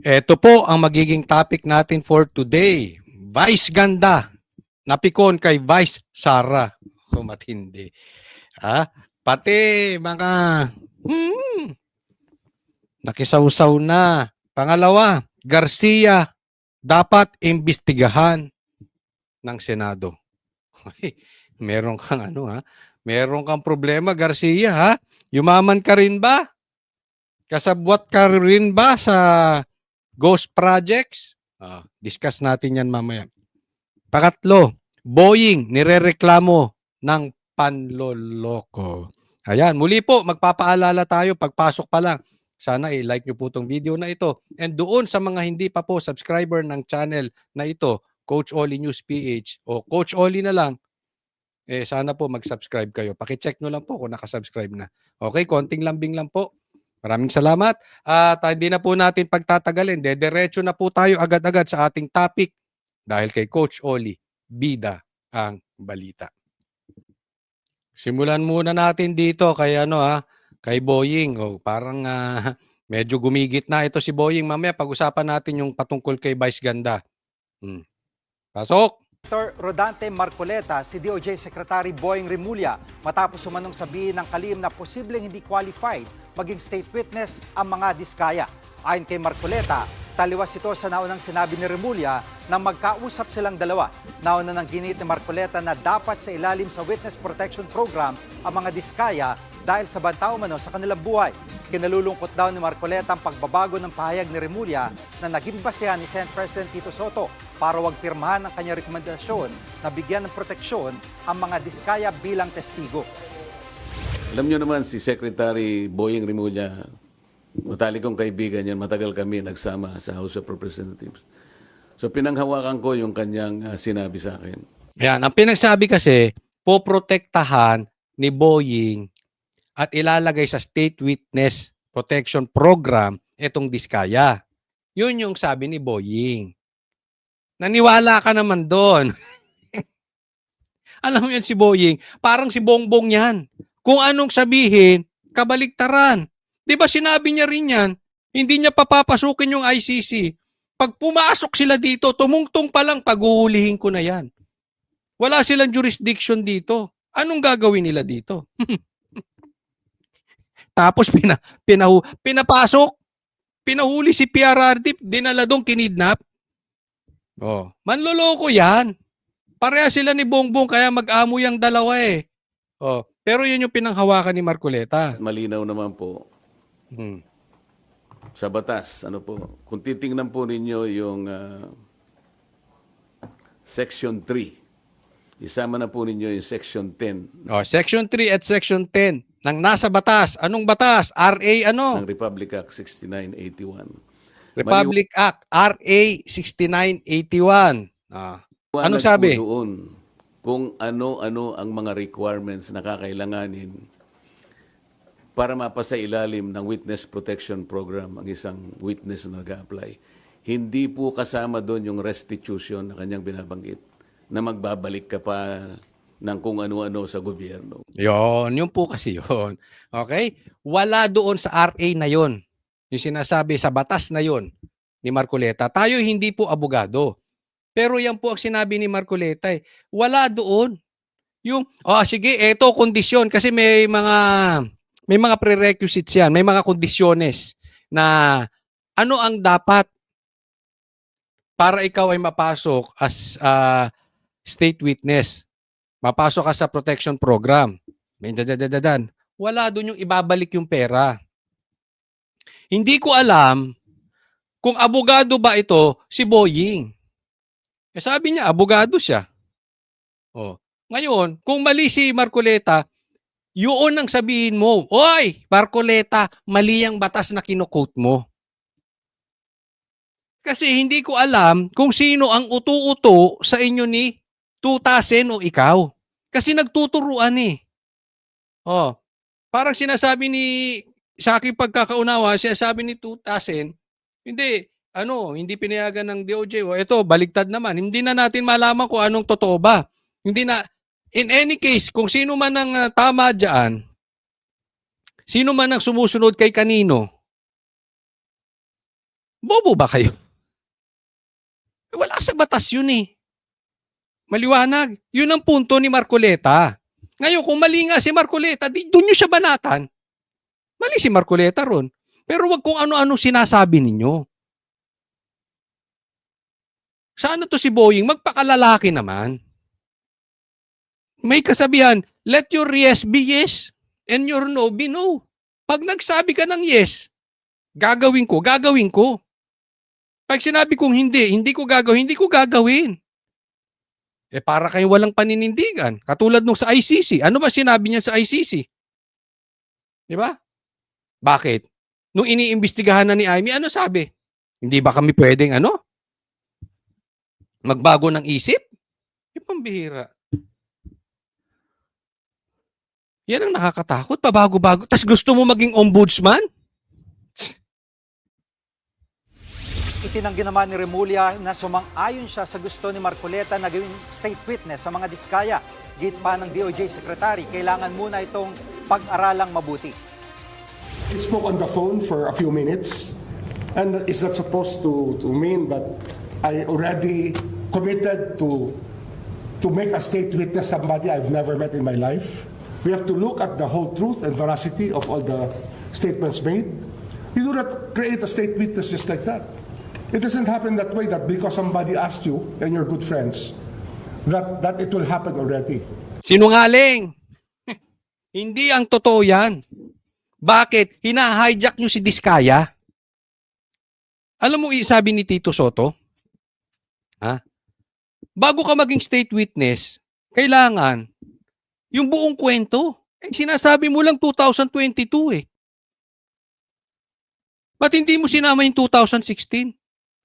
Ito po ang magiging topic natin for today. Vice ganda. Napikon kay Vice Sara. Matindi. Pati mga nakisawsaw na. Pangalawa, Garcia dapat imbestigahan ng Senado. Meron kang Meron kang problema, Garcia, ha? Yumaman ka rin ba? Kasabwat ka rin ba sa ghost projects? Discuss natin yan mamaya. Pangatlo, Boeing nirereklamo ng panloloko. Ayan, muli po, magpapaalala tayo pagpasok pa lang. Sana i-like nyo po itong video na ito. And doon sa mga hindi pa po subscriber ng channel na ito, Coach Oli News PH o Coach Oli na lang, sana po mag-subscribe kayo. Paki-check nyo lang po kung nakasubscribe na. Okay, konting lambing lang po. Maraming salamat. At hindi na po natin pagtatagalin. Dediretso na po tayo agad-agad sa ating topic dahil kay Coach Oli, bida ang balita. Simulan muna natin dito kay kay Boying. Parang medyo gumigit na ito si Boying. Mamaya pag-usapan natin yung patungkol kay Vice Ganda. Pasok! Dr. Rodante Marcoleta, si DOJ Secretary Boying Rimulya, matapos umanong sabihin ng kalihim na posibleng hindi qualified maging state witness ang mga diskaya. Ayon kay Marcoleta, taliwas ito sa naunang sinabi ni Rimulya na magkausap silang dalawa. Nauna nang ginit ni Marcoleta na dapat sa ilalim sa Witness Protection Program ang mga diskaya dahil sa banta umano sa kanilang buhay. Kinalulungkot daw ni Marcoleta ang pagbabago ng pahayag ni Rimulya na naging basehan ni Senate President Tito Soto para wag pirmahan ang kanyang rekomendasyon na bigyan ng proteksyon ang mga diskaya bilang testigo. Alam nyo naman si Secretary Boying Rimulya, matalik kong kaibigan yan, matagal kami nagsama sa House of Representatives. So pinanghawakan ko yung kanyang sinabi sa akin. Yan, ang pinagsabi kasi, poprotektahan ni Boying at ilalagay sa State Witness Protection Program itong diskaya. Yun yung sabi ni Boying. Naniwala ka naman doon. Alam mo yan si Boying, parang si Bongbong yan. Kung anong sabihin, kabaliktaran. Di ba sinabi niya rin yan, hindi niya papapasukin yung ICC. Pag pumasok sila dito, tumungtong pa lang, paghuhulihin ko na yan. Wala silang jurisdiction dito. Anong gagawin nila dito? Tapos pinapasok, pinahuli si PRRD, dinala doon, kinidnap. Manloloko yan. Pareha sila ni Bongbong kaya mag-amo yung dalawa eh. Pero yun yung pinanghawakan ni Marcoleta. Malinaw naman po sa batas. Kung titingnan po ninyo yung Section 3, isama na po ninyo yung Section 10. Section 3 at Section 10 ng nasa batas. Anong batas? RA ano? Ng Republic Act 6981. Republic Act, RA 6981. Anong sabi? Doon kung ano-ano ang mga requirements na kakailanganin para mapasa ilalim ng Witness Protection Program ang isang witness na nag-apply. Hindi po kasama doon yung restitution na kanyang binabanggit na magbabalik ka pa ng kung ano-ano sa gobyerno. Yun po kasi yun. Okay? Wala doon sa RA na yun. Yung sinasabi sa batas na yun ni Marcoleta. Tayo hindi po abogado. Pero yan po ang sinabi ni Marcoleta eh. Wala doon. Yung, sige, eto kondisyon. Kasi may mga prerequisites yan. May mga kondisyones na ano ang dapat para ikaw ay mapasok as state witness. Mapasok ka sa protection program. May dadadadan. Wala doon yung ibabalik yung pera. Hindi ko alam kung abogado ba ito si Boying. Sabi niya, abogado siya. Ngayon, kung mali si Marcoleta, yun ang sabihin mo, oy, Marcoleta, mali ang batas na kino-quote mo. Kasi hindi ko alam kung sino ang utu-uto sa inyo ni Tutasen o ikaw. Kasi nagtuturuan eh. Parang sinasabi sa aking pagkakaunawa, sinasabi ni Tutasen, hindi pinayagan ng DOJ. Ito, baligtad naman. Hindi na natin malaman kung anong totoo ba. In any case, kung sino man ang tama dyan, sino man ang sumusunod kay kanino, Bobo ba kayo? Wala sa batas yun eh. Maliwanag. Yun ang punto ni Marcoleta. Ngayon, kung mali nga si Marcoleta, doon nyo siya banatan. Mali si Marcoleta ron. Pero wag kung ano-ano sinasabi ninyo. Sana to si Boying magpakalalaki naman. May kasabihan, let your yes be yes and your no be no. Pag nagsabi ka ng yes, gagawin ko, gagawin ko. Pag sinabi kong hindi ko gagawin. Eh para kayo walang paninindigan. Katulad nung sa ICC. Ano ba sinabi niya sa ICC? Di ba? Bakit? Nung iniimbestigahan na ni Amy, ano sabi? Hindi ba kami pwedeng magbago ng isip? Eh pambihira. Yan ang nakakatakot, pabago-bago. Tas gusto mo maging ombudsman? Itinanggi naman ni Remulla na sumang-ayon siya sa gusto ni Marcoleta na gawing state witness sa mga diskaya. Git pa ng DOJ Secretary, kailangan muna itong pag-aralang mabuti. He spoke on the phone for a few minutes, and is that supposed to mean that I already committed to make a state witness somebody I've never met in my life? We have to look at the whole truth and veracity of all the statements made. You do not create a state witness just like that. It doesn't happen that way, that because somebody asked you and you're good friends, that it will happen already. Sinungaling! Hindi ang totoo yan. Bakit? Hina-hijack nyo si Diskaya. Alam mo, sabi ni Tito Soto, bago ka maging state witness, kailangan yung buong kwento. Eh, sinasabi mo lang 2022 eh. Ba't hindi mo sinama yung 2016?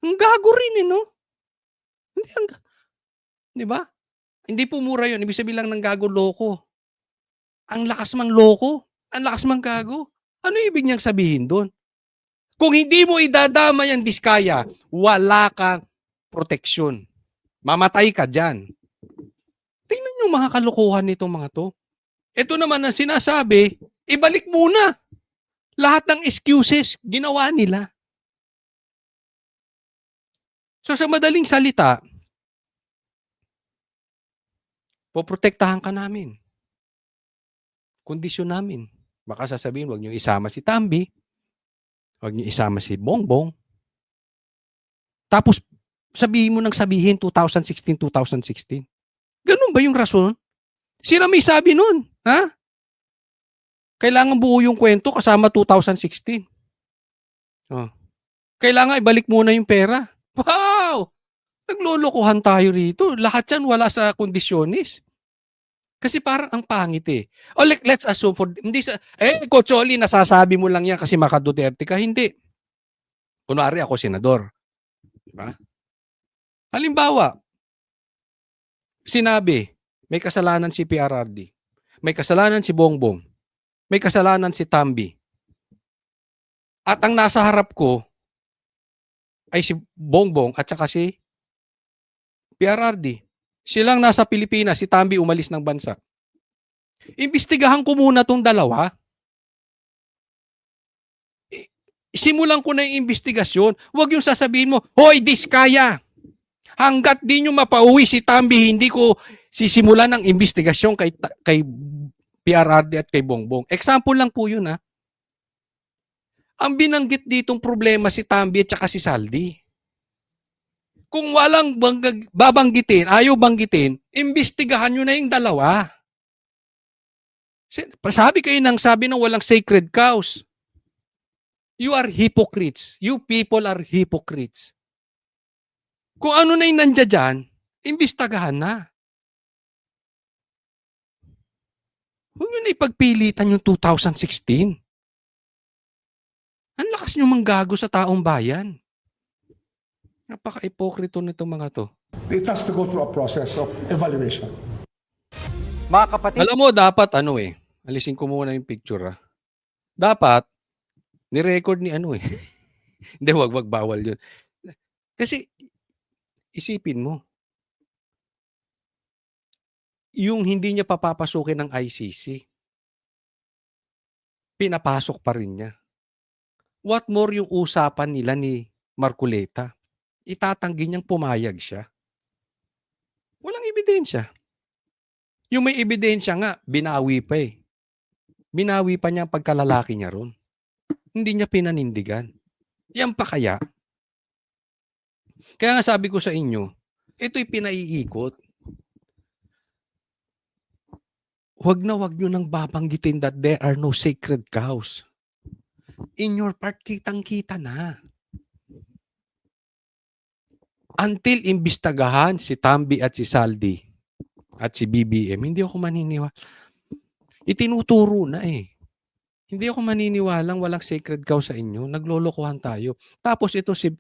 Ang gago rin eh, no? Di ba? Hindi po mura yun. Ibig sabihin lang ng gago, loko. Ang lakas mang loko. Ang lakas mang gago. Ano ibig niyang sabihin doon? Kung hindi mo idadama yung Diskaya, wala kang proteksyon. Mamatay ka dyan. Tingnan yung mga kalokohan nitong mga to. Ito naman ang sinasabi, ibalik muna. Lahat ng excuses, ginawa nila. So sa madaling salita, poprotektahan ka namin. Kondisyon namin. Baka sasabihin, huwag niyo isama si Tambi. Huwag niyo isama si Bongbong. Tapos, sabihin mo nang sabihin 2016. Ganun ba yung rason? Sino may sabi nun? Ha? Kailangan buo yung kwento kasama 2016. Oh. Kailangan ibalik muna yung pera. Wow! Naglolokohan tayo rito. Lahat yan wala sa kondisyonis. Kasi parang ang pangit eh. O let's assume Coach Oli, nasasabi mo lang yan kasi maka-Duterte ka. Hindi. Kunwari ako senador. Diba? Halimbawa, sinabi, may kasalanan si PRRD. May kasalanan si Bongbong. May kasalanan si Tambi. At ang nasa harap ko ay si Bongbong at saka si PRRD. Silang nasa Pilipinas, si Tambi umalis ng bansa. Imbestigahan ko muna tong dalawa. Simulan ko na yung investigasyon. Huwag yung sasabihin mo, hoy, Diskaya! Hanggat di nyo mapauwi si Tambi, hindi ko sisimulan ng investigasyon kay PRRD at kay Bongbong. Example lang po yun, ha. Ang binanggit ditong problema si Tambi at saka si Saldi. Kung walang babanggitin, ayaw banggitin, imbestigahan nyo na yung dalawa. Sabi ng walang sacred cows. You are hypocrites. You people are hypocrites. Kung ano na yung nandiyan dyan, imbestigahan na. Huwag nyo na ipagpilitan yung 2016. Ang lakas nyo manggago sa taong bayan. Napaka-ipokrito nitong mga to. It has to go through a process of evaluation. Mga kapatid, Alam mo, dapat alisin ko muna yung picture. Dapat, ni-record ni Hindi, wag bawal yun. Kasi, isipin mo, yung hindi niya papapasukin ng ICC, pinapasok pa rin niya. What more yung usapan nila ni Marcoleta. Itatanggi niyang pumayag siya. Walang ebidensya. Yung may ebidensya nga, binawi pa eh. Binawi pa niya ang pagkalalaki niya ron. Hindi niya pinanindigan. Yan pa kaya? Kaya nga sabi ko sa inyo, ito'y pinaiikot. Huwag nyo nang babanggitin that there are no sacred cows. In your part, kitang-kita na. Until imbistagahan si Tambi at si Saldi at si BBM, hindi ako maniniwala. Itinuturo na eh. Hindi ako maniniwalang walang sacred cow sa inyo. Naglolokohan tayo. Tapos ito si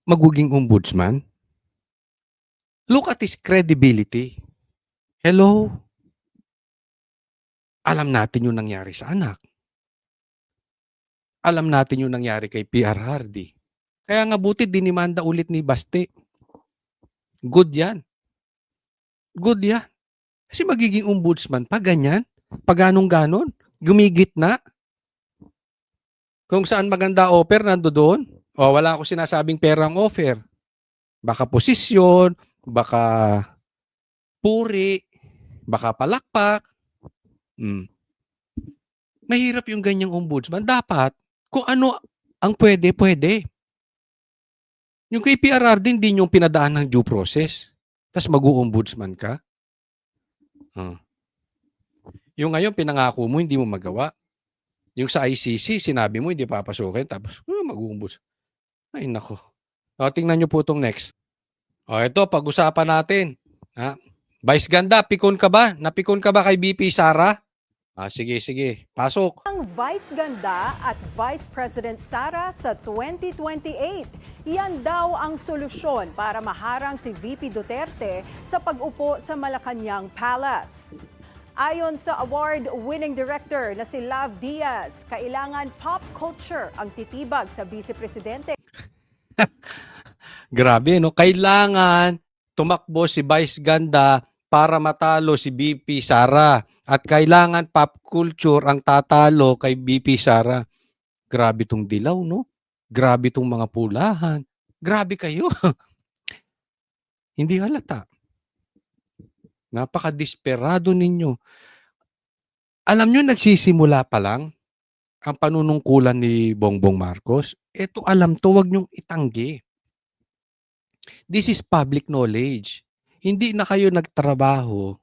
maguging ombudsman. Look at his credibility. Hello? Alam natin yung nangyari sa anak. Alam natin yung nangyari kay PR Hardy. Kaya nga buti dinimanda ulit ni Baste. Good yan. Good yan. Kasi magiging ombudsman pa ganyan. Pag ganon, gumigit na. Kung saan maganda offer, nando doon. O wala ako sinasabing perang offer. Baka posisyon, baka puri, baka palakpak. Mahirap yung ganyang ombudsman. Dapat, kung ano ang pwede, pwede. Yung kay PRR din yung pinadaan ng due process. Tapos mag-ombudsman ka. Yung ngayon, pinangako mo, hindi mo magawa. Yung sa ICC, sinabi mo, hindi papasukin. Tapos, mag-ombudsman. Ay, nako. O, tingnan nyo po itong next. O, ito, pag-usapan natin. Vice Ganda, pikon ka ba? Napikon ka ba kay BP Sara? Sige. Pasok. Ang Vice Ganda at Vice President Sara sa 2028. Yan daw ang solusyon para maharang si VP Duterte sa pag-upo sa Malacanang Palace. Ayon sa award-winning director na si Lav Diaz, kailangan pop culture ang titibag sa Vice Presidente. Grabe, no? Kailangan tumakbo si Vice Ganda para matalo si BP Sara. At kailangan pop culture ang tatalo kay BP Sara. Grabe tong dilaw, no? Grabe tong mga pulahan. Grabe kayo. Hindi halata. Napaka-desperado ninyo. Alam nyo, nagsisimula pa lang ang panunungkulan ni Bongbong Marcos. Ito alam to, wag nyong itanggi. This is public knowledge. Hindi na kayo nagtrabaho.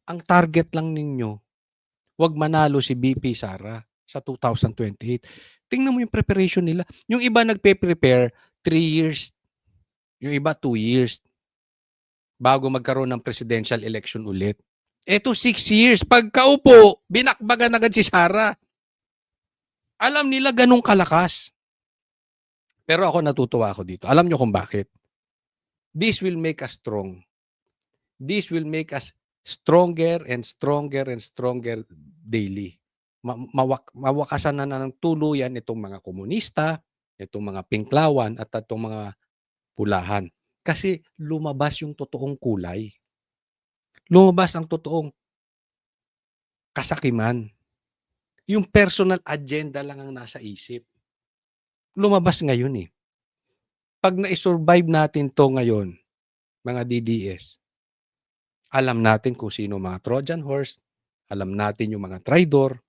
Ang target lang ninyo, wag manalo si BP Sara sa 2028. Tingnan mo yung preparation nila. Yung iba nagpe-prepare 3 years. Yung iba 2 years. Bago magkaroon ng presidential election ulit. Ito 6 years. Pagkaupo, binakbagan agad si Sara. Alam nila ganun kalakas. Pero ako natutuwa ako dito. Alam nyo kung bakit? This will make us strong. This will make us stronger and stronger and stronger daily. Mawakasan na ng tuluyan itong mga komunista, itong mga pinklawan at itong mga pulahan. Kasi lumabas yung totoong kulay. Lumabas ang totoong kasakiman. Yung personal agenda lang ang nasa isip. Lumabas ngayon eh. Pag na-survive natin to ngayon, mga DDS, alam natin kung sino mga Trojan horse, alam natin yung mga traidor,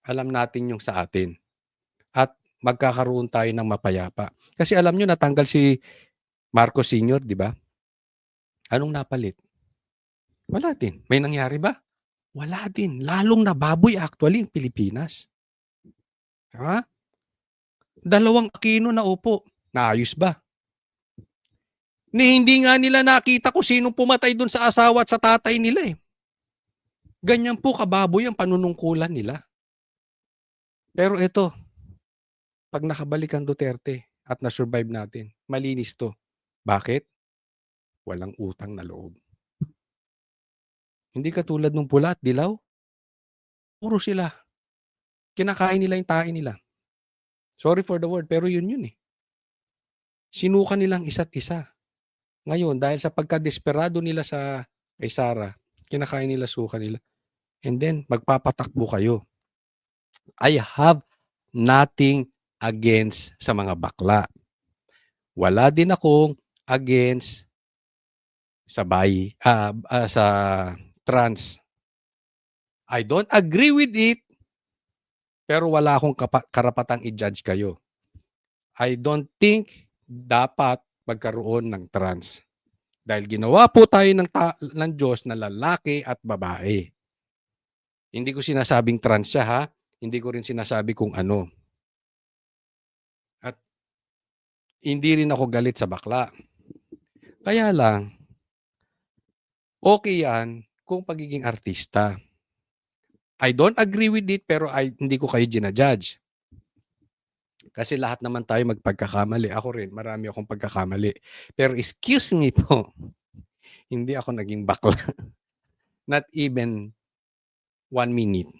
alam natin yung sa atin. At magkakaroon tayo ng mapayapa. Kasi alam nyo, natanggal si Marcos Sr., di ba? Anong napalit? Wala din. May nangyari ba? Wala din. Lalong nababoy actually ang Pilipinas. Diba? 2 Aquino na upo. Naayos ba? Hindi nga nila nakita kung sinong pumatay dun sa asawa at sa tatay nila eh. Ganyan po kababoy ang panunungkulan nila. Pero ito, pag nakabalik ang Duterte at na-survive natin, malinis to. Bakit? Walang utang na loob. Hindi katulad nung pula at dilaw. Puro sila. Kinakain nila yung tae nila. Sorry for the word, pero yun eh. Sinuka nilang isa't isa. Ngayon, dahil sa pagka-desperado nila sa kay Sara, kinakain nila, suka nila. And then, magpapatakbo kayo. I have nothing against sa mga bakla. Wala din akong against sa sa trans. I don't agree with it, pero wala akong karapatang i-judge kayo. I don't think dapat magkaroon ng trans. Dahil ginawa po tayo ng Diyos na lalaki at babae. Hindi ko sinasabing trans siya, ha? Hindi ko rin sinasabi kung ano. At hindi rin ako galit sa bakla. Kaya lang, okay yan kung pagiging artista. I don't agree with it, pero hindi ko kayo ginajudge. Kasi lahat naman tayo magpagkakamali. Ako rin, marami akong pagkakamali. Pero excuse me po, hindi ako naging bakla. Not even 1 minute.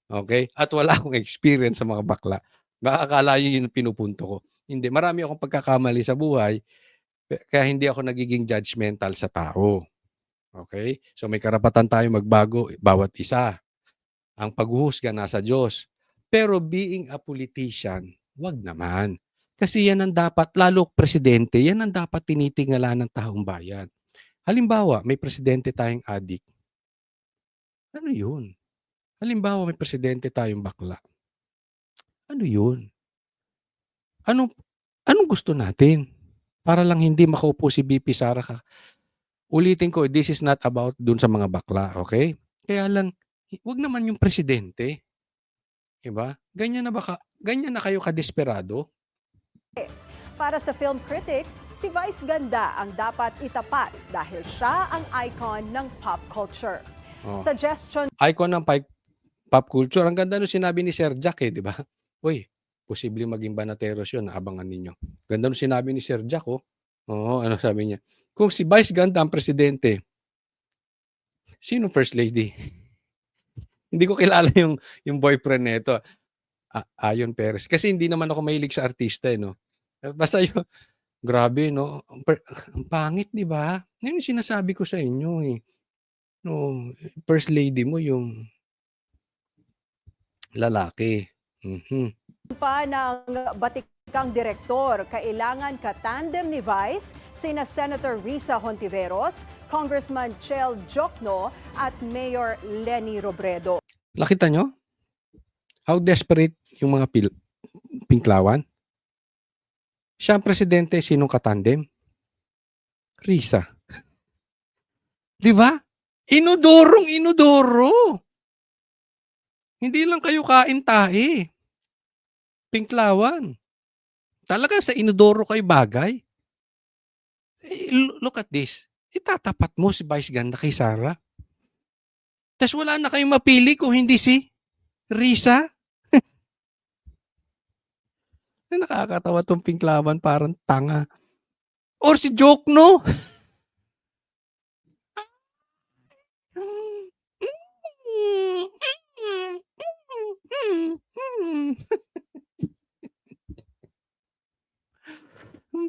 Okay? At wala akong experience sa mga bakla. Baka akala yun yung pinupunto ko. Hindi, marami akong pagkakamali sa buhay, kaya hindi ako nagiging judgmental sa tao. Okay? So may karapatan tayo magbago, bawat isa. Ang paghuhusga nasa Diyos. Pero being a politician, wag naman. Kasi yan ang dapat, lalo presidente, yan ang dapat tinitingala ng taong bayan. Halimbawa, may presidente tayong adik. Ano yun? Halimbawa, may presidente tayong bakla. Ano yun? Anong gusto natin? Para lang hindi makaupo si BP Sara ka. Ulitin ko, this is not about dun sa mga bakla, okay? Kaya lang, wag naman yung presidente. Diba? Ganyan na kayo kadesperado? Para sa film critic, si Vice Ganda ang dapat itapat dahil siya ang icon ng pop culture. Oh. Suggestion Icon ng pop culture. Ang ganda nung sinabi ni Sir Jack, di ba? Uy, posibleng maging banateros yun, abangan ninyo. Ganda nung sinabi ni Sir Jack, oh. Oo, ano sabi niya? Kung si Vice Ganda ang presidente, sino first lady? Hindi ko kilala yung boyfriend nito. Ayon Perez. Kasi hindi naman ako mahilig sa artista, no? Basta yung, grabe, no? Ang pangit, di ba? Yan yung sinasabi ko sa inyo, eh. No, first lady mo yung lalaki. pa ng batikang direktor, kailangan katandem ni Vice sina Senator Risa Hontiveros, Congressman Chel Jokno at Mayor Leni Robredo. Nakita nyo? How desperate yung mga pinklawan? Siya ang presidente, sinong katandem? Risa. Di ba? Inodoro. Hindi lang kayo kain-tae. Pinklawan. Talaga sa inodoro kayo bagay. Look at this. Itatapat mo si Vice Ganda kay Sara. Tapos wala na kayong mapili kung hindi si Risa. Nakakatawa tong pinklawan, parang tanga. Or si Jokno.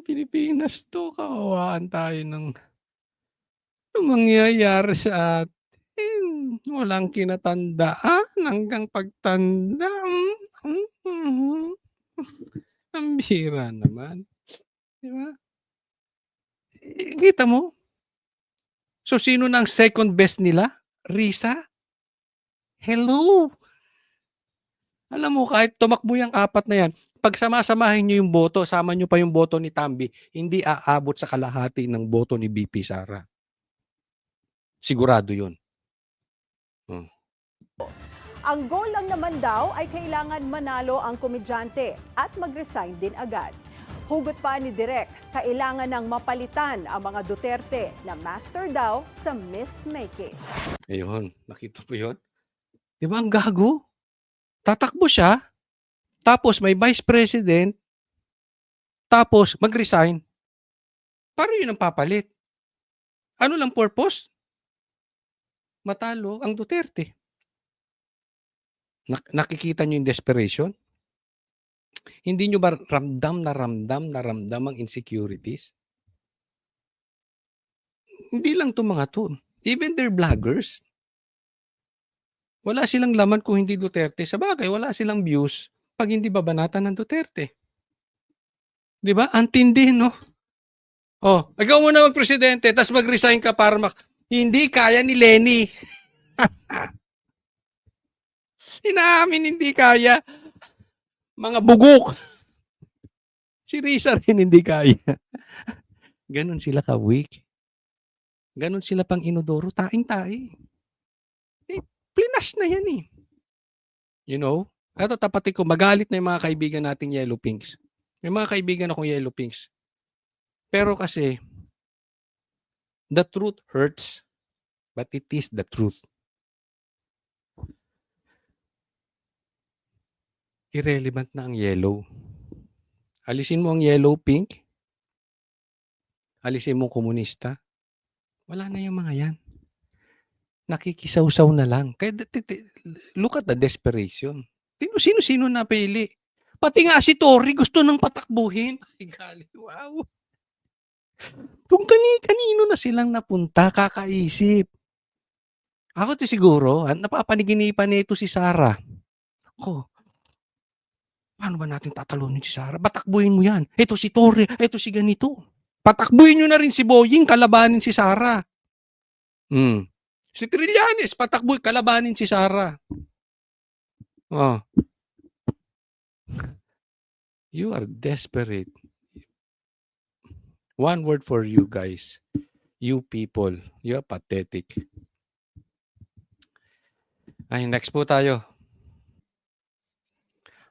Pilipinas to, kawawaan tayo ng mangyayari sa atin. Walang kinatandaan hanggang pagtanda. Ang bihira naman. Di ba? Kita mo? So, sino na ang second best nila? Risa? Hello? Alam mo, kahit tumakbo yung apat na yan, pag sama-samahin nyo yung boto, sama nyo pa yung boto ni Tambi, hindi aabot sa kalahati ng boto ni BP Sara. Sigurado yun. Ang goal lang naman daw ay kailangan manalo ang komedyante at mag-resign din agad. Hugot pa ni Direk, kailangan ng mapalitan ang mga Duterte na master daw sa myth-making. Ayun, nakita po yun? Di ba ang gago? Tatakbo siya, tapos may vice president, tapos mag-resign. Para yun ang papalit. Ano lang purpose? Matalo ang Duterte. Nakikita nyo yung desperation? Hindi nyo ba ramdam ang insecurities? Hindi lang itong mga to. Even their vloggers. Wala silang laman kung hindi Duterte. Sabagay, wala silang views pag hindi babanatan ng Duterte. 'Di ba? Ang tindi, no? Oh, ikaw muna magpresidente, tapos mag-resign ka para hindi kaya ni Lenny. Inaamin hindi kaya. Mga bugok. Si Risa rin hindi kaya. Ganon sila ka-weak. Ganon sila pang inodoro, taing-tae. Eh, plinas na yan eh. You know? Eto, tapatin ko, magalit na yung mga kaibigan nating Yellow Pinks. May mga kaibigan akong Yellow Pinks. Pero kasi, the truth hurts, but it is the truth. Irrelevant na ang yellow. Alisin mo ang yellow, pink. Alisin mo komunista. Wala na yung mga yan. Nakikisaw-saw na lang. Kaya look at the desperation. Sino-sino napili. Pati nga si Tory gusto nang patakbuhin. Ay, gali. Wow. Kung kanino na silang napunta, kakaisip. Ako siguro, napapaniginipan nito si Sara. Paano ba natin tatalunin si Sara? Patakbuhin mo yan. Ito si Tory, ito si ganito. Patakbuhin nyo na rin si Boying, kalabanin si Sara. Si Trillanes, patakbuhin, kalabanin si Sara. Oh. You are desperate. One word for you guys. You people. You are pathetic. Ay, next po tayo.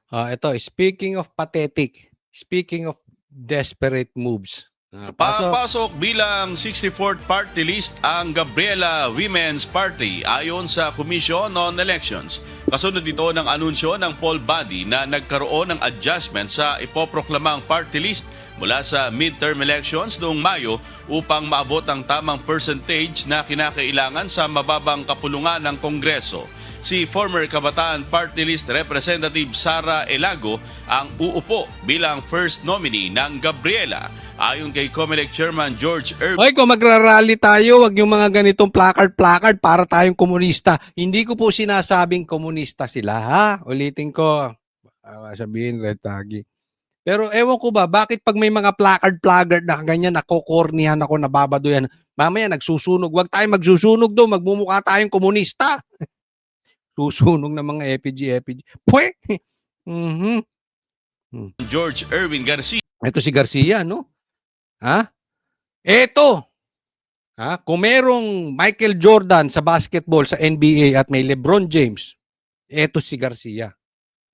Ito, speaking of pathetic, speaking of desperate moves. Papasok bilang 64th party list ang Gabriela Women's Party ayon sa Commission on Elections. Kasunod ito ng anunsyo ng poll body na nagkaroon ng adjustment sa ipoproklamang party list mula sa midterm elections noong Mayo upang maabot ang tamang percentage na kinakailangan sa mababang kapulungan ng Kongreso. Si former Kabataan Party List Representative Sara Elago ang uupo bilang first nominee ng Gabriela. Ayon kay COMELEC Chairman George Irvin. Hoy, kung magrarally tayo, wag yung mga ganitong placard para tayong komunista. Hindi ko po sinasabing komunista sila, ha? Ulitin ko. Sabihin, red tagi. Pero ewan ko ba, bakit pag may mga placard na ganyan, nakokornihan ako, nababadoyan, mamaya nagsusunog. Wag tayo magsusunog doon, magmumukha tayong komunista. Susunog ng mga EPG. Pwe! George Erwin Garcia. Ito si Garcia, no? Ha? Ito! Ha? Kung merong Michael Jordan sa basketball sa NBA at may LeBron James, ito si Garcia.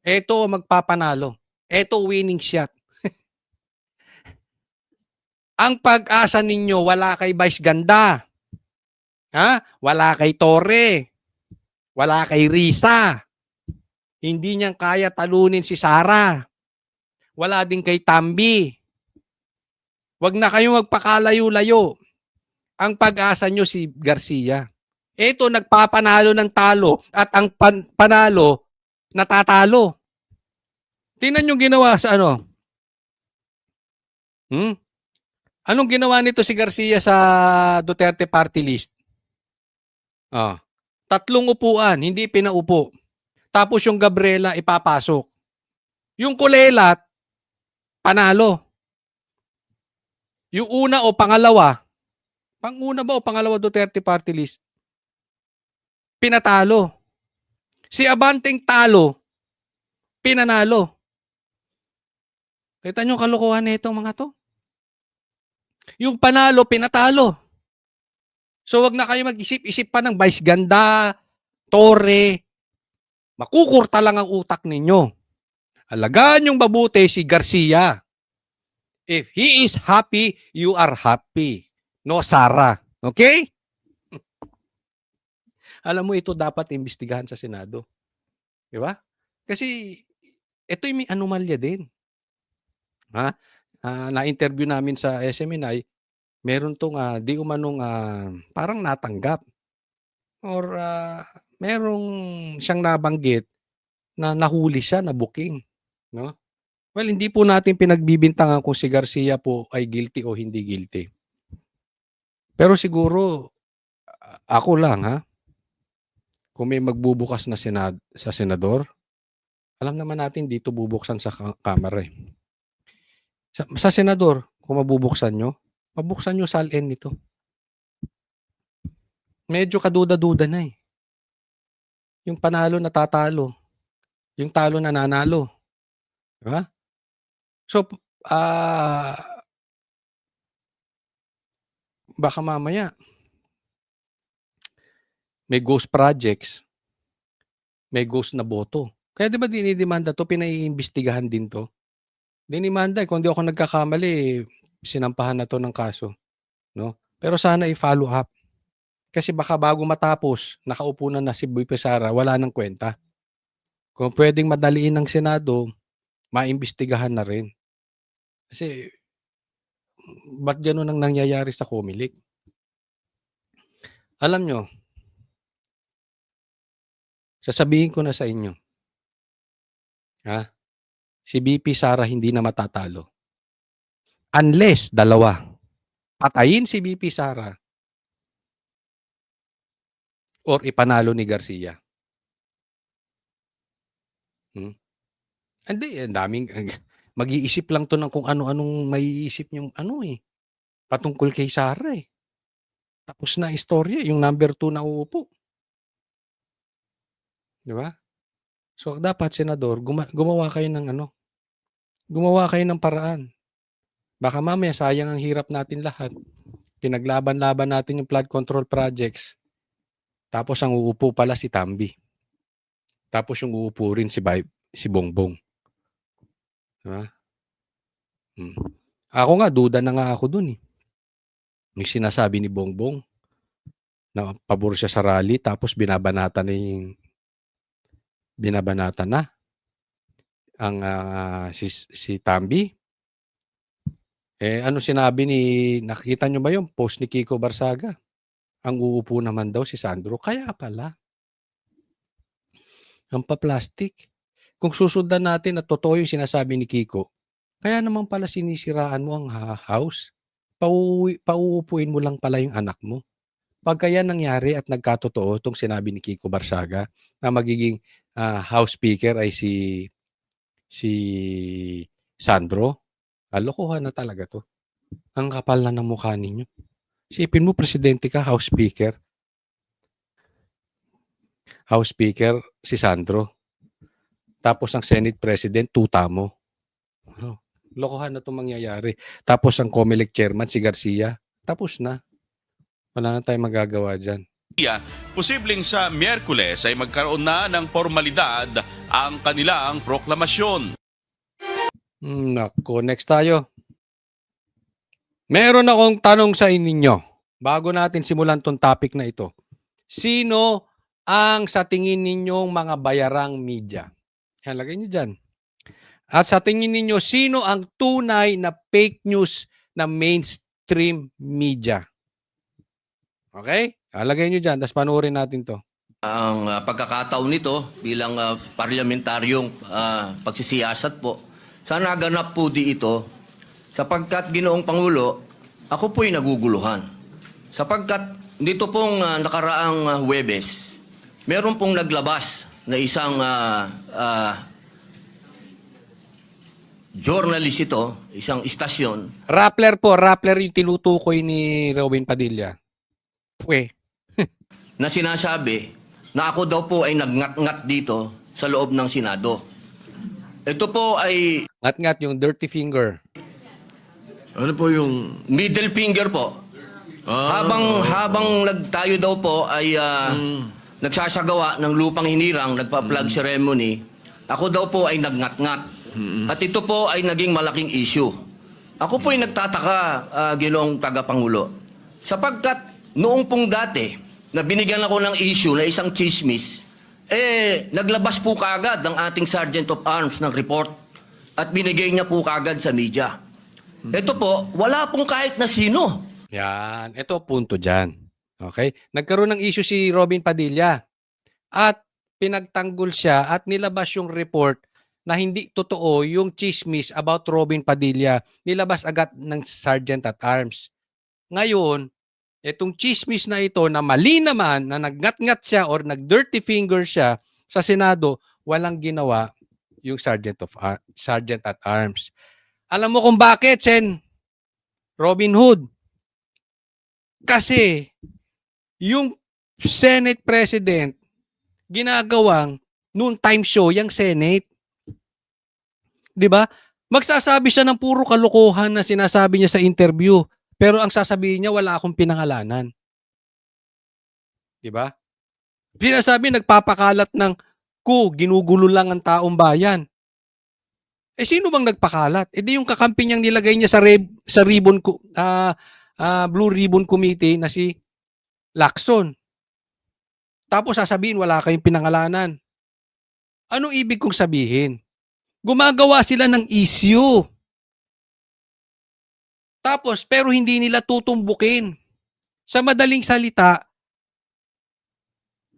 Ito magpapanalo. Ito winning shot. Ang pag-asa ninyo, wala kay Vice Ganda. Ha? Wala kay Torre. Wala kay Risa. Hindi niyang kaya talunin si Sara. Wala din kay Tambi. Wag na kayong magpakalayo-layo. Ang pag-asa nyo si Garcia. Ito, nagpapanalo ng talo at ang panalo, natatalo. Tingnan yung ginawa sa ano. Anong ginawa nito si Garcia sa Duterte Party List? 3 upuan, hindi pinaupo. Tapos yung Gabriela ipapasok. Yung Kulelat, panalo. Yung una o pangalawa, panguna ba o pangalawa Duterte Party List? Pinatalo. Si Abanteng talo, pinanalo. Kita nyo kalokohan na itong mga to? Yung panalo, pinatalo. So wag na kayo mag-isip-isip pa ng Vice Ganda, Torre. Makukurta lang ang utak ninyo. Alagaan yung mabuti si Garcia. If he is happy, you are happy. No, Sara. Okay? Alam mo, ito dapat imbestigahan sa Senado. Di ba? Kasi ito may anomalya din. Ha? Na-interview namin sa SMNI, meron tong di umanong parang natanggap or merong siyang nabanggit na nahuli siya na booking, no? Well, hindi po natin pinagbibintangan kung si Garcia po ay guilty o hindi guilty. Pero siguro ako lang kung may magbubukas na sa senador, alam naman natin dito bubuksan sa kamara, eh. Sa senador, kung mabubuksan nyo, pabuksan nyo SALN nito. Medyo kaduda-duda na, eh. Yung panalo natatalo, yung talo nananalo. Di ba? So, baka mamaya may ghost projects, may ghost na boto. Kaya di ba dinidemanda to, pinaiimbestigahan din to? Dinimanda, kung di ako nagkakamali, sinampahan na to ng kaso. No? Pero sana i-follow up. Kasi baka bago matapos, nakaupo na si VP Sara, wala nang kwenta. Kung pwedeng madaliin ng Senado, maimbestigahan na rin. Kasi, ba't gano'n ang nangyayari sa COMELEC? Alam nyo, sasabihin ko na sa inyo, si VP Sara hindi na matatalo. Unless, dalawa, patayin si VP Sara or ipanalo ni Garcia. Hindi, ang daming, mag-iisip lang to ng kung ano-anong maiisip niyong patungkol kay Sara, eh. Tapos na istorya, yung number 2 na uupo. Di ba? So, dapat, Senador, gumawa kayo ng paraan. Baka mamaya, sayang ang hirap natin lahat. Pinaglaban-laban natin yung flood control projects. Tapos, ang uupo pala si Tambi. Tapos, yung uupo rin si Bongbong. Diba? Ako nga, duda na nga ako dun, eh. Yung sinasabi ni Bongbong na pabor siya sa rally, tapos binabanata na ang si Tambi. Ano sinabi nakita nyo ba yung post ni Kiko Barsaga? Ang uupo naman daw si Sandro. Kaya pala. Ang pa-plastic. Kung susundan natin at totoo yung sinasabi ni Kiko, kaya naman pala sinisiraan mo ang house. Pauupuin mo lang pala yung anak mo. Pag kaya nangyari at nagkatotoo itong sinabi ni Kiko Barsaga na magiging House Speaker ay si Sandro, lokohan na talaga to. Ang kapal na ng mukha ninyo. Isipin mo, presidente ka, House Speaker. House Speaker, si Sandro. Tapos ang Senate President, tuta mo. Lokohan na itong mangyayari. Tapos ang COMELEC Chairman, si Garcia. Tapos na. Wala na tayong magagawa dyan. Posibleng sa Miyerkules ay magkaroon na ng formalidad ang kanilang proklamasyon. Nako, next tayo. Meron akong tanong sa inyo bago natin simulan tong topic na ito. Sino ang sa tingin ninyong mga bayarang media? Yan, lagay niyo dyan. At sa tingin ninyo, sino ang tunay na fake news na mainstream media? Okay? Lagay niyo dyan, tapos panoorin natin to. Ang pagkakataon nito bilang parlamentaryong pagsisiyasat po, sana ganap po di ito sapagkat Ginoong Pangulo, ako po'y naguguluhan. Sapagkat dito pong nakaraang Huwebes, meron pong naglabas na isang journalist ito, isang istasyon. Rappler po, Rappler yung tinutukoy ni Robin Padilla. Na sinasabi na ako daw po ay nagngat-ngat dito sa loob ng Senado. Ito po ay Ngat-ngat yung dirty finger. Ano po yung... middle finger po. Habang tayo daw po ay nagsasagawa ng lupang hinirang, nagpa-flag ceremony, ako daw po ay nagngat-ngat. At ito po ay naging malaking issue. Ako po ay nagtataka, Ginoong Tagapangulo. Sapagkat noong pong dati, na binigyan ako ng issue na isang chismis, naglabas po kaagad ng ating Sergeant of Arms ng report at binigay niya po kaagad sa media. Ito po, wala pong kahit na sino. Yan. Ito punto dyan. Okay? Nagkaroon ng issue si Robin Padilla. At pinagtanggol siya at nilabas yung report na hindi totoo yung chismis about Robin Padilla. Nilabas agad ng Sergeant at Arms. Ngayon, Itong chismis na ito na mali naman na nagngat-ngat siya or nag-dirty finger siya sa Senado, walang ginawa yung Sergeant at Arms. Alam mo kung bakit, Sen Robin Hood? Kasi yung Senate President ginagawang noon time show yung Senate. 'Di ba? Magsasabi siya ng puro kalokohan na sinasabi niya sa interview, pero ang sasabihin niya wala akong pinangalanan. 'Di ba? Sinasabi nagpapakalat ng ginugulo lang ang taong bayan. Eh sino bang nagpakalat? Eh di yung kakampi niyang nilagay niya sa Blue Ribbon Committee na si Lacson. Tapos sasabihin wala kayong pinangalanan. Anong ibig kong sabihin? Gumagawa sila ng issue. Tapos pero hindi nila tutumbukin. Sa madaling salita,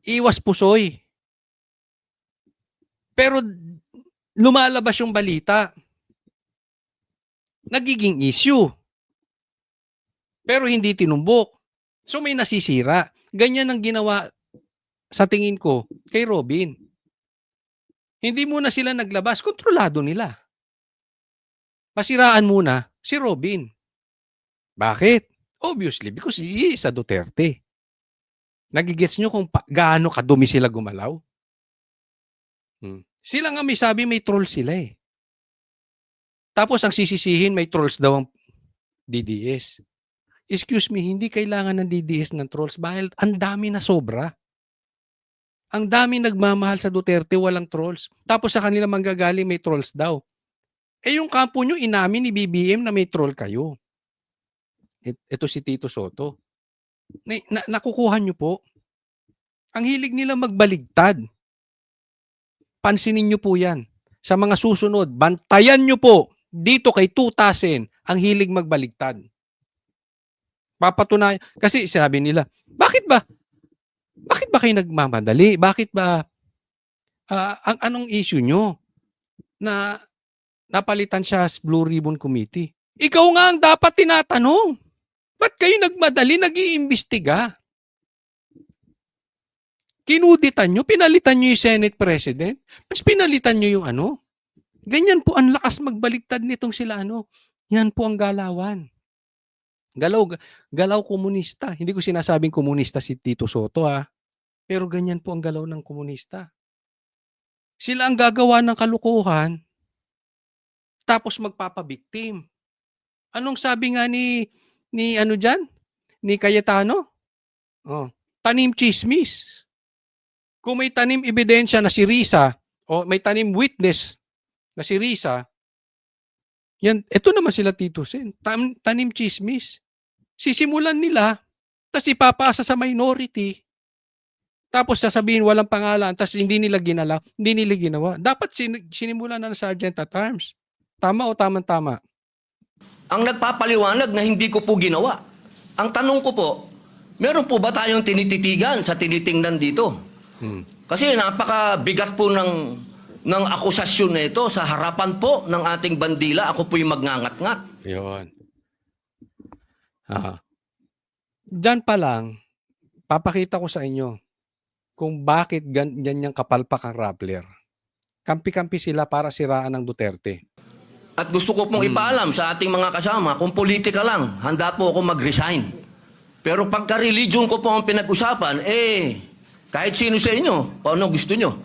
iwas pusoy. Pero lumalabas yung balita. Nagiging issue. Pero hindi tinumbok. So may nasisira. Ganyan ang ginawa sa tingin ko kay Robin. Hindi muna sila naglabas, kontrolado nila. Pasiraan muna si Robin. Bakit? Obviously, because he is a Duterte. Nagigets nyo kung gaano kadumi sila gumalaw? Sila nga may sabi may troll sila eh. Tapos ang sisisihin may trolls daw ang DDS. Excuse me, hindi kailangan ng DDS ng trolls dahil ang dami na sobra. Ang dami nagmamahal sa Duterte, walang trolls. Tapos sa kanila manggagaling may trolls daw. Eh yung kampo nyo, inamin ni BBM na may troll kayo. Ito si Tito Soto. Nakukuha nyo po. Ang hilig nila magbaligtad. Pansinin nyo po yan. Sa mga susunod, bantayan nyo po dito kay 2000 ang hilig magbaligtad. Papatunayan. Kasi sinabi nila, bakit ba kayo nagmamadali? Bakit ba anong issue nyo na napalitan siya sa Blue Ribbon Committee? Ikaw nga ang dapat tinatanong. Ba't kayo nagmadali, nag-iimbestiga? Kinuditan nyo, pinalitan nyo yung Senate President, mas pinalitan nyo yung ano. Ganyan po ang lakas magbaligtad nitong sila ano. Yan po ang galawan. Galaw komunista. Hindi ko sinasabing komunista si Tito Soto ha. Pero ganyan po ang galaw ng komunista. Sila ang gagawa ng kalukuhan tapos magpapabiktim. Anong sabi nga ni ano diyan? Ni Cayetano? Oh, tanim chismis. Kung may tanim ebidensya na si Risa o may tanim witness na si Risa, yan, ito naman sila Tito Sen. Tanim chismis. Sisimulan nila, tapos ipapasa sa minority, tapos sasabihin walang pangalan, tapos hindi nila ginawa. Dapat sinimulan na ng Sergeant at Arms. Tama o tama-tama? Ang nagpapaliwanag na hindi ko po ginawa. Ang tanong ko po, meron po ba tayong tinititigan sa tinitingnan dito? Kasi napakabigat po ng akusasyon na ito sa harapan po ng ating bandila. Ako po'y magngangat-ngat. Yun. Diyan pa lang, papakita ko sa inyo kung bakit ganyan kapalpak ang Rappler. Kampi-kampi sila para siraan ng Duterte. At gusto ko pong ipaalam sa ating mga kasama, kung politika lang, handa po ako mag-resign. Pero pagka-religion ko po ang pinag-usapan, kahit sino sa inyo, kung ano gusto nyo,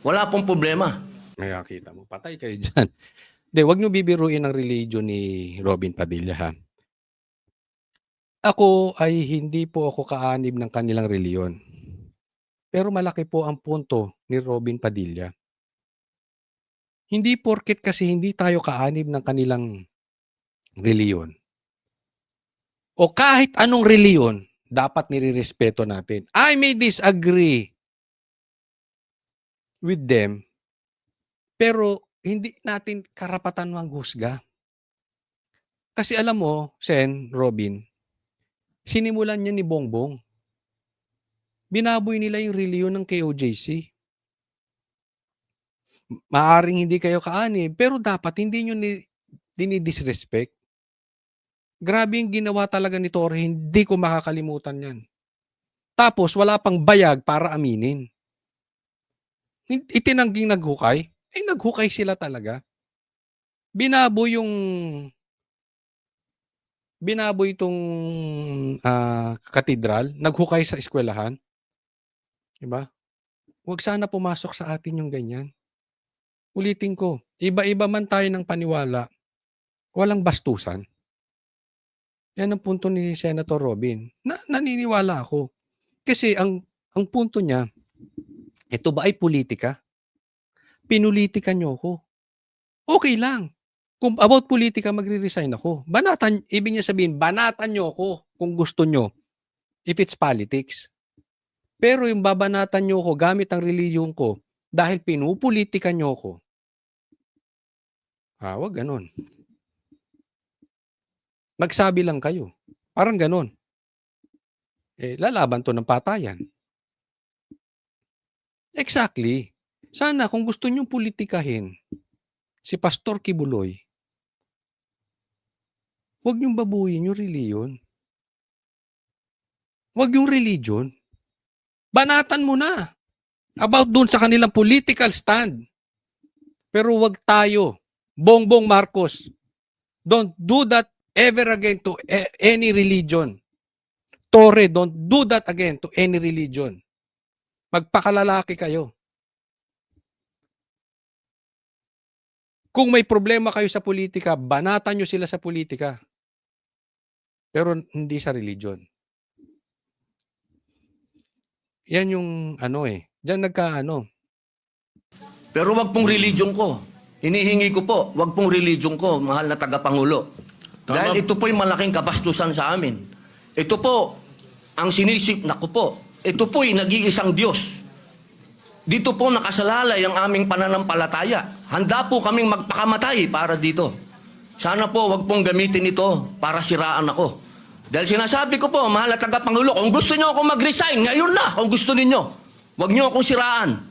wala pong problema. May kita mo, patay kayo dyan. Hindi, wag nyo bibiruin ang religion ni Robin Padilla ha. Ako ay hindi po ako kaanib ng kanilang reliyon. Pero malaki po ang punto ni Robin Padilla. Hindi porket kasi hindi tayo kaanib ng kanilang reliyon. O kahit anong reliyon, dapat nirerespeto natin. I may disagree with them, pero hindi natin karapatan manghusga. Kasi alam mo, Sen, Robin, sinimulan niya ni Bongbong. Binaboy nila yung reliyon ng KOJC. Maaring hindi kayo kaanib, pero dapat hindi nyo dinidisrespect. Grabe yung ginawa talaga ni Torre, hindi ko makakalimutan yan. Tapos wala pang bayag para aminin. Itinangging naghukay, naghukay sila talaga. Binaboy itong katedral, naghukay sa eskwelahan, 'di ba? Huwag sana pumasok sa atin yung ganyan. Ulitin ko, iba-iba man tayo ng paniwala, walang bastusan. Yan ang punto ni Senator Robin. Naniniwala ako. Kasi ang punto niya, ito ba ay politika? Pinulitika niyo ako. Okay lang. Kung about politika, magre-resign ako. Ibig niya sabihin, banatan niyo ako kung gusto niyo, if it's politics. Pero yung babanatan niyo ako gamit ang relihiyon ko dahil pinupolitika niyo ako, wag ganon. Magsabi lang kayo. Parang ganon. Lalaban to ng patayan. Exactly. Sana kung gusto niyong politikahin si Pastor Kibuloy, huwag niyong babuyin yung reliyon. Huwag yung religion. Banatan mo na about dun sa kanilang political stand. Pero huwag tayo, Bongbong Marcos, don't do that ever again to any religion. Torre, don't do that again to any religion. Magpakalalaki kayo. Kung may problema kayo sa politika, banatan nyo sila sa politika. Pero hindi sa religion. Yan yung diyan Pero wag pong religion ko. Hinihingi ko po, wag pong religion ko, mahal na tagapangulo. Dahil ito po'y malaking kabastusan sa amin. Ito po, ang naku po, ito po'y nag-iisang Diyos. Dito po nakasalalay ang aming pananampalataya. Handa po kaming magpakamatay para dito. Sana po wag pong gamitin ito para siraan ako. Dahil sinasabi ko po, mahal na tagapangulo, kung gusto niyo ako mag-resign, ngayon na, kung gusto ninyo. Wag niyo akong siraan.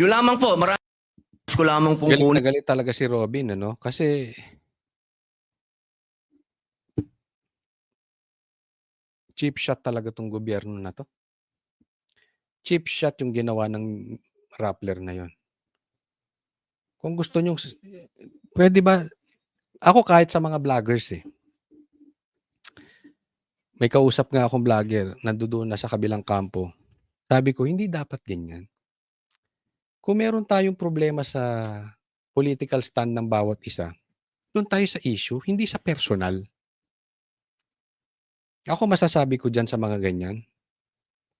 Yun lamang po, maraming ko lamang pong galit na kunin. galit talaga si Robin, kasi cheap shot talaga tong gobyerno na to. Cheap shot yung ginawa ng Rappler na yon. Kung gusto nyo, pwede ba, ako kahit sa mga vloggers may kausap nga akong vlogger, nandoon na sa kabilang kampo. Sabi ko, hindi dapat ganyan. Kung meron tayong problema sa political stand ng bawat isa, doon tayo sa issue, hindi sa personal. Ako masasabi ko dyan sa mga ganyan,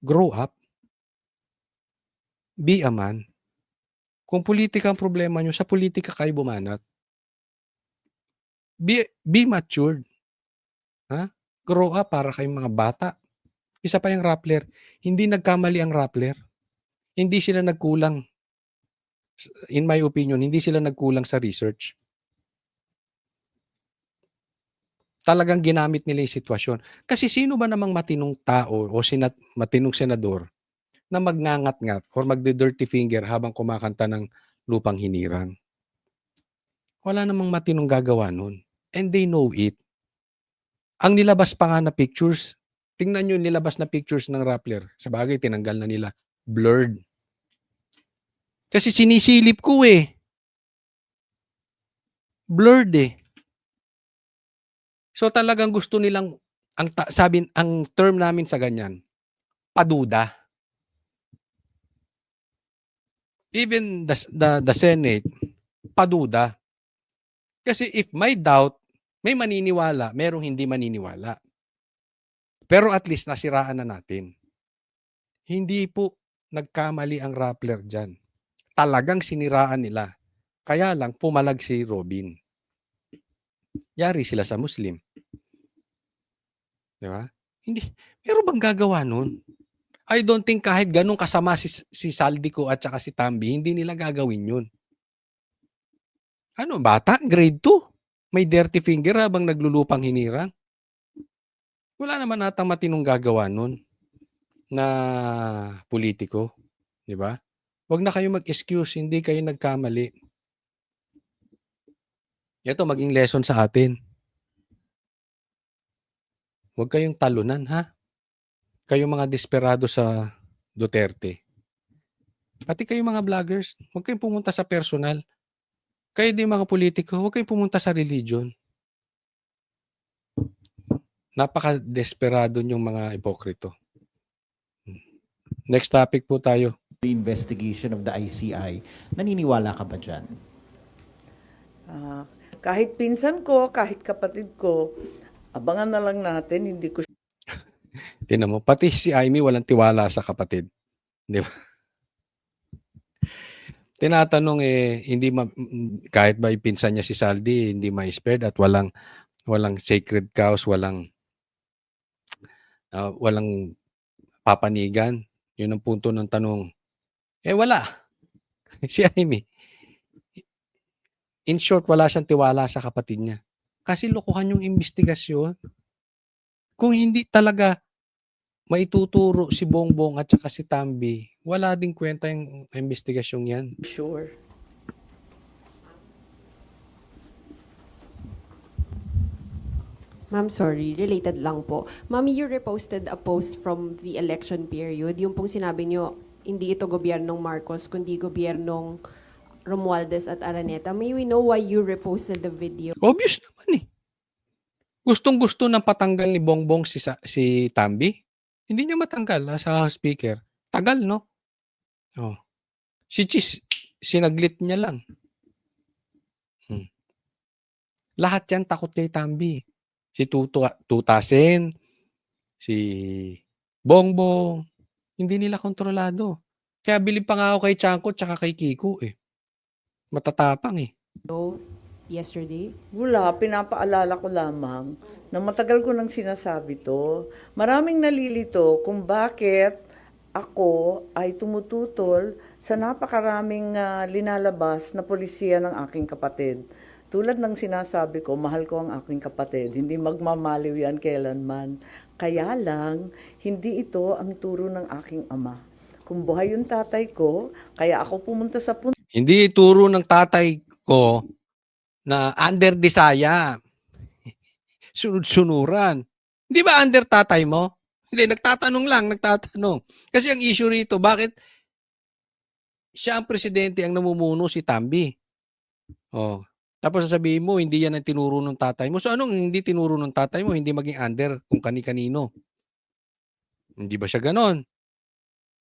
grow up. Be a man. Kung politika ang problema nyo, sa politika kayo bumanat. Be matured. Grow up para kayong mga bata. Isa pa yung Rappler. Hindi nagkamali ang Rappler. Hindi sila nagkulang. In my opinion, hindi sila nagkulang sa research. Talagang ginamit nila yung sitwasyon. Kasi sino ba namang matinong tao o matinong senador na magngangat-ngat or magde-dirty finger habang kumakanta ng lupang hinirang? Wala namang matinong gagawa nun. And they know it. Ang nilabas pa nga na pictures, tingnan nyo yung nilabas na pictures ng Rappler. Sa bagay, tinanggal na nila. Blurred. Kasi sinisilip ko Blurred So talagang gusto nilang, ang term namin sa ganyan, paduda. Even the Senate, paduda. Kasi if may doubt, may maniniwala, merong hindi maniniwala. Pero at least nasiraan na natin. Hindi po nagkamali ang Rappler dyan. Talagang siniraan nila. Kaya lang pumalag si Robin. Yari sila sa Muslim. Di ba? Hindi. Meron bang gagawa nun? I don't think kahit ganun kasama si Saldico at saka si Tambi, hindi nila gagawin yun. Bata? Grade 2? May dirty finger habang naglulupang hinirang? Wala naman natang matinong gagawa nun na politiko. Di ba? Huwag na kayo mag-excuse, hindi kayo nagkamali. Ito maging lesson sa atin. Huwag kayong talunan, ha? Kayong mga desperado sa Duterte. Pati kayong mga vloggers, huwag kayong pumunta sa personal. Kayo din mga politiko, huwag kayong pumunta sa religion. Napaka-desperado niyong mga ipokrito. Next topic po tayo. The investigation of the ICI. Naniniwala ka ba dyan? Kahit pinsan ko, kahit kapatid ko, abangan na lang natin, hindi ko Tingnan mo, pati si Amy walang tiwala sa kapatid. Di ba? Tinatanong hindi kahit ba ipinsan niya si Saldi, hindi ma-spared at walang sacred cows, walang papanigan. Yun ang punto ng tanong. Wala. Si Amy. In short, wala siyang tiwala sa kapatid niya. Kasi lokohan yung investigasyon. Kung hindi talaga maituturo si Bongbong at saka si Tambi, wala ding kwenta yung investigasyong yan. sure. Ma'am, sorry, related lang po. Ma'am, you reposted a post from the election period. Yung pong sinabi nyo, hindi ito gobyernong Marcos, kundi gobyernong Romualdez at Araneta. May we know why you reposted the video? Obvious naman eh. Gustong-gusto ng patanggal ni Bongbong si Tambi. Hindi niya matanggal sa speaker. Tagal, no? Oh. Si Chis, sinaglit niya lang. Lahat yan takot kay Tambi. Si Tutasen, si Bongbong, hindi nila kontrolado. Kaya bilib pa nga ako kay Chanko tsaka kay Kiko eh. Matatapang eh. Yesterday? Wala, pinapaalala ko lamang na matagal ko nang sinasabi to. Maraming nalilito kung bakit ako ay tumututol sa napakaraming linalabas na polisiya ng aking kapatid. Tulad ng sinasabi ko, mahal ko ang aking kapatid. Hindi magmamaliw yan kailanman. Kaya lang, hindi ito ang turo ng aking ama. Kung buhay yung tatay ko, kaya ako pumunta sa punto. Hindi turo ng tatay ko na under Disaya. Sunod-sunuran. Hindi ba under tatay mo? Hindi, nagtatanong. Kasi ang issue rito, bakit siya ang presidente, ang namumuno si Tambi? Oh. Tapos sasabihin mo, hindi yan ang tinuro ng tatay mo. So anong hindi tinuro ng tatay mo? Hindi maging under kung kani-kanino. Hindi ba siya ganon?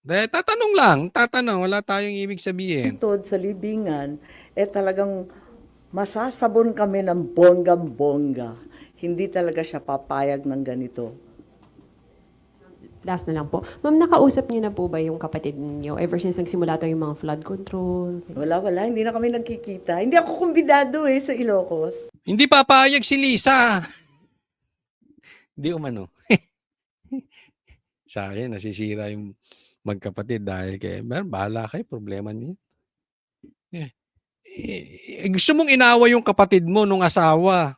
Dahil tatanong. Wala tayong ibig sabihin. Tod sa libingan, talagang masasabon kami ng bonggang-bongga. Hindi talaga siya papayag ng ganito. Last na lang po. Ma'am, nakausap niyo na po ba yung kapatid niyo ever since nagsimula to yung mga flood control? Wala. Hindi na kami nagkikita. Hindi ako kumbidado sa Ilocos. Hindi papayag si Lisa. Hindi umano. Sayang, nasisira yung magkapatid dahil bahala kayo, problema niyo. Gusto mong inaway yung kapatid mo nung asawa.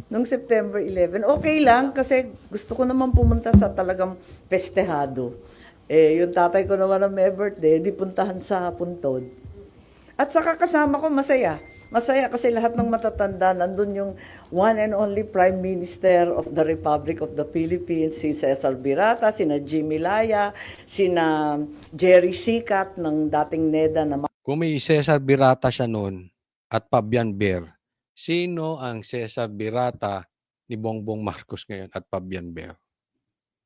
Noong September 11, okay lang kasi gusto ko naman pumunta sa talagang festehado. Yung tatay ko naman na may birthday, di puntahan sa Puntod. At saka kasama ko, masaya. Masaya kasi lahat ng matatanda, nandun yung one and only Prime Minister of the Republic of the Philippines, si Cesar Birata, sina Jimmy Laya, sina Jerry Sikat ng dating NEDA na Kung may Cesar Birata siya noon at Fabian Ber, sino ang Cesar Birata ni Bongbong Marcos ngayon at Fabian Ber?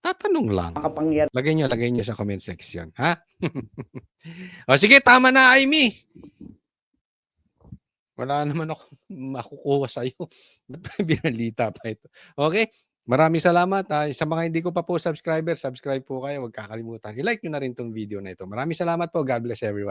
Tatanong lang. makapangyarihan. Lagay niyo sa comment section, ha? O sige, tama na, Amy. Wala naman ako makukuha sa iyo. Binalita pa ito. Okay? Maraming salamat. Sa mga hindi ko pa po subscribe po kayo. Huwag kakalimutan. I-like nyo na rin tong video na ito. Maraming salamat po. God bless everyone.